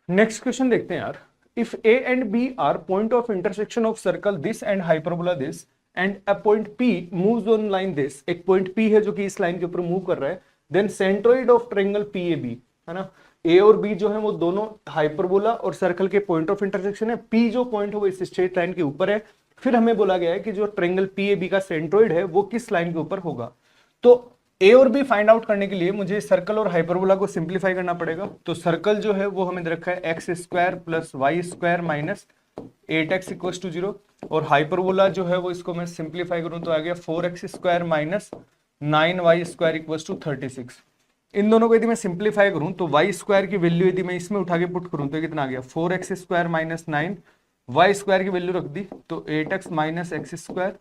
Next question देखते हैं यार। If A and B are point of intersection of circle this and hyperbola this and a point P moves on line this, एक point P है जो कि इस line के ऊपर मूव कर रहा है, then centroid of triangle P A B, है ना। ए और बी जो है वो दोनों हाइपरबोला और सर्कल के पॉइंट ऑफ इंटरसेक्शन है। पी जो पॉइंट है वो इस स्ट्रेट लाइन के ऊपर है। फिर हमें बोला गया है कि जो ट्रायंगल पी ए बी का सेंट्रोइड है वो किस लाइन के ऊपर होगा। तो ए और बी फाइंड आउट करने के लिए मुझे सर्कल और हाइपरबोला को सिंप्लीफाई करना पड़ेगा। तो सर्कल जो है वो हमें दे रखा है x square plus y square minus 8x equal to 0, और हाइपरबोला जो है वो इसको मैं सिंप्लीफाई करूं तो आ गया 4x square minus 9y square equal to 36। इन दोनों को यदि मैं सिंप्लीफाई करूं तो y स्क्वायर की वैल्यू यदि मैं इसमें उठा के पुट करूं तो कितना आ गया 4x square minus 9, y square की वैल्यू रख दी तो 8x माइनस एक्स स्क्वायर,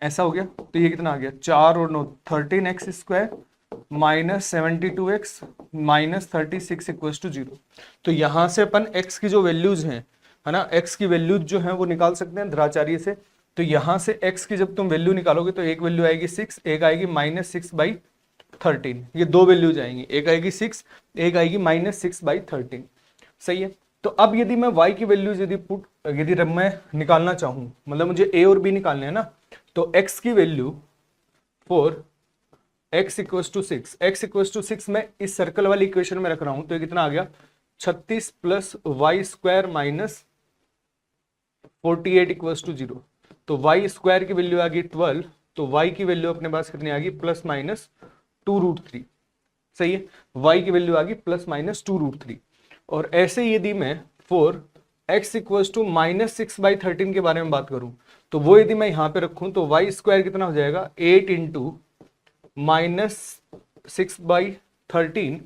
ऐसा हो गया। तो ये कितना आ गया 4 और 9 13x square minus 72x minus 36 equal to 0। तो यहां से अपन x की जो वैल्यूज हैं, है ना, x की वैल्यूज जो है वो निकाल सकते हैं द्राचार्य से। तो यहां से x की जब तुम वैल्यू निकालोगे तो एक वैल्यू आएगी 6, एक आएगी माइनस 6/13। ये दो वैल्यूज आएंगी, एक आएगी 6, एक आएगी माइनस 6/13। सही है। तो अब यदि मैं y की वैल्यूज यदि मैं निकालना चाहूं, मतलब मुझे a और b निकालने हैं ना, तो x की value 4, x equals to 6, x equals to 6 मैं इस सर्कल वाली इक्वेशन में रख रहा हूं तो ये कितना आ गया 36 plus y square minus 48 equals to 0। तो वाई स्क्वायर की वैल्यू आ गई 12, तो y की वैल्यू अपने पास कितनी आ गई प्लस माइनस 2√3। सही है, y की वैल्यू आ गई प्लस माइनस 2√3। और ऐसे यदि मैं 4x इक्वल्स टू माइनस 6/13 के बारे में बात करूं तो वो यदि मैं यहां पे रखूं तो y स्क्वायर कितना हो जाएगा 8 into minus 6/13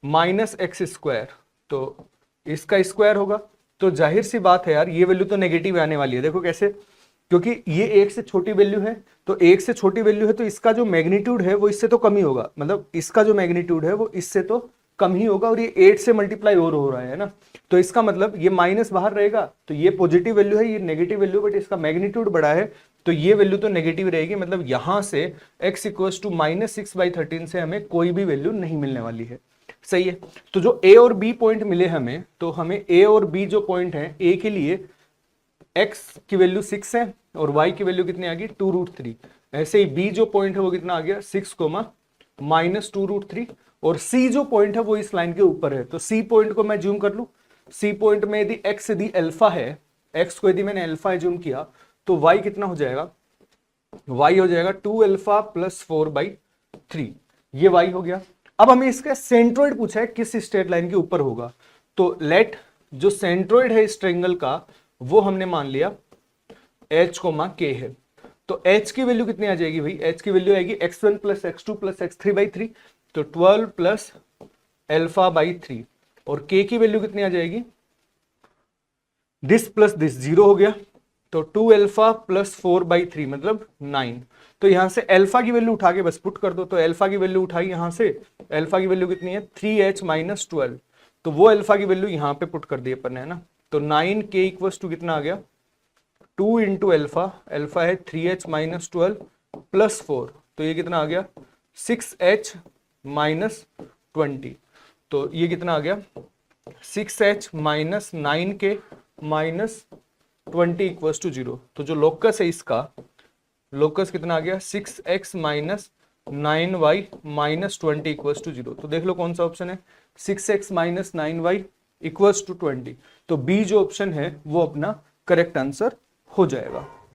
minus x square, तो इसका स्क्वायर होगा। तो जाहिर सी बात है यार ये वैल्यू तो नेगेटिव आने वाली है। देखो कैसे, क्योंकि ये एक से छोटी वैल्यू है, तो एक से छोटी वैल्यू है तो इसका जो मैग्नीट्यूड है वो इससे तो कम ही होगा, मतलब इसका जो मैग्नीट्यूड है वो इससे तो कम ही होगा, और ये 8 से मल्टीप्लाई और हो रहा है ना। तो इसका मतलब ये माइनस बाहर रहेगा, तो ये पॉजिटिव वैल्यू है, ये नेगेटिव वैल्यू, बट इसका मैग्नीट्यूड बड़ा है तो ये वैल्यू तो नेगेटिव रहेगी। मतलब यहां से x इक्वल्स टू माइनस 6/13 से हमें कोई भी वैल्यू नहीं मिलने वाली है। सही है। तो जो a और b पॉइंट मिले हमें, तो हमें a और b जो पॉइंट है, a के लिए x की वैल्यू 6 है और y की वैल्यू कितनी आ गई 2√3। ऐसे ही b जो पॉइंट है वो कितना आ गया 6 माइनस 2√3, और c जो पॉइंट है वो इस लाइन के ऊपर है। तो c पॉइंट को मैं जूम कर लूं, c पॉइंट में यदि x यदि अल्फा है, x को यदि मैंने अल्फा जूम किया तो y कितना हो जाएगा, y हो जाएगा 2 अल्फा प्लस 4/3, ये y हो गया। अब हमें इसका सेंट्रोइड पूछा है किस स्ट्रेट लाइन के ऊपर होगा। तो लेट जो सेंट्रोइड है इस ट्रायंगल का वो हमने मान लिया h, k है। तो h की वैल्यू कितनी आ जाएगी भाई, h की वैल्यू आएगी x1 plus x2 plus x3/3, तो 12 प्लस अल्फा/3, और k की वैल्यू कितनी आ जाएगी, दिस प्लस दिस 0 हो गया, तो 2 अल्फा प्लस 4/3 मतलब 9। तो यहां से अल्फा की वैल्यू उठा के बस पुट कर दो, तो अल्फा की वैल्यू उठाई यहां से, अल्फा की वैल्यू कितनी है 3h माइनस 12, तो वो अल्फा की वैल्यू यहां पे पुट कर दी अपन ने, है ना। तो 9k इक्वल्स टू कितना आ गया 2 इंटू अल्फा, अल्फा है 3h माइनस 12 प्लस 4, तो ये कितना आ गया 6h माइनस 20। तो ये कितना आ गया 6h minus 9k minus 20 equals to 0। तो जो लोकस है इसका, लोकस कितना आ गया 6x minus 9y minus 20 equals to 0। तो देख लो कौन सा ऑप्शन है 6x minus 9y equals to 20। तो बी जो ऑप्शन है वो अपना करेक्ट आंसर हो जाएगा।